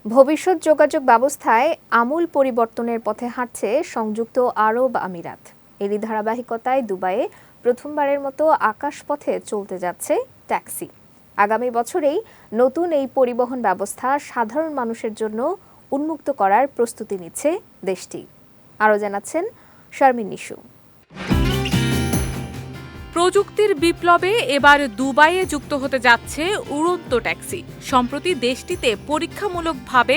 ভবিষ্যৎ যোগাযোগ ব্যবস্থায় আমূল পরিবর্তনের পথে হাঁটছে সংযুক্ত আরব আমিরাত। এরই ধারাবাহিকতায় দুবাইয়ে প্রথমবারের মতো আকাশপথে চলতে যাচ্ছে ট্যাক্সি। আগামী বছরেই নতুন এই পরিবহন ব্যবস্থা সাধারণ মানুষের জন্য উন্মুক্ত করার প্রস্তুতি নিচ্ছে দেশটি। আরও জানাচ্ছেন শারমিন নিশু। প্রযুক্তির বিপ্লবে এবার দুবাইয়ে যুক্ত হতে যাচ্ছে উড়ন্ত ট্যাক্সি। সম্প্রতি দেশটিতে পরীক্ষামূলকভাবে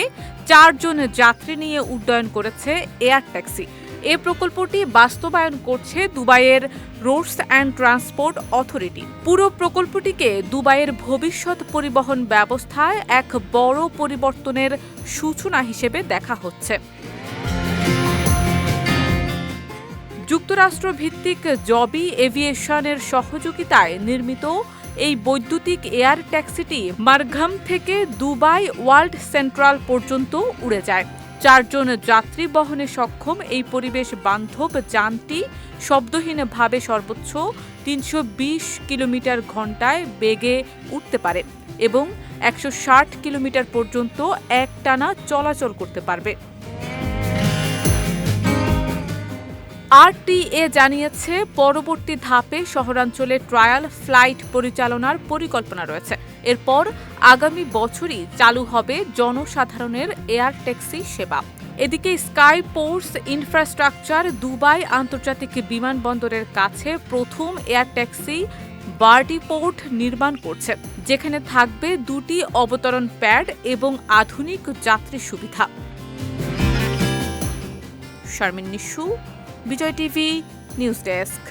4 জন যাত্রী নিয়ে উড্ডয়ন করেছে এয়ার ট্যাক্সি। এ প্রকল্পটি বাস্তবায়ন করছে দুবাইয়ের রোডস অ্যান্ড ট্রান্সপোর্ট অথরিটি। পুরো প্রকল্পটিকে দুবাইয়ের ভবিষ্যৎ পরিবহন ব্যবস্থায় এক বড় পরিবর্তনের সূচনা হিসেবে দেখা হচ্ছে। যুক্তরাষ্ট্র ভিত্তিক জবি এভিয়েশনের সহযোগিতায় নির্মিত এই বৈদ্যুতিক এয়ার ট্যাক্সিটি মারঘাম থেকে দুবাই ওয়ার্ল্ড সেন্ট্রাল পর্যন্ত উড়ে যায়। 4 জন যাত্রী বহনে সক্ষম এই পরিবেশ বান্ধব যানটি শব্দহীনভাবে সর্বোচ্চ 320 কিলোমিটার ঘণ্টায় বেগে উঠতে পারে এবং 160 কিলোমিটার পর্যন্ত একটানা চলাচল করতে পারবে। আরটিএ জানিয়েছে পরবর্তী ধাপে শহরাঞ্চলে ট্রায়াল ফ্লাইট পরিচালনার পরিকল্পনা রয়েছে। এরপর আগামী বছরই চালু হবে জনসাধারণের এয়ার ট্যাক্সি সেবা। এদিকে স্কাই পোর্টস ইনফ্রাস্ট্রাকচার দুবাই আন্তর্জাতিক বিমানবন্দরের কাছে প্রথম এয়ার ট্যাক্সি বার্ডি পোর্ট নির্মাণ করছে, যেখানে থাকবে 2টি অবতরণ প্যাড এবং আধুনিক যাত্রী সুবিধা। শারমিন নিশু, বিজয় টিভি নিউজ ডেস্ক।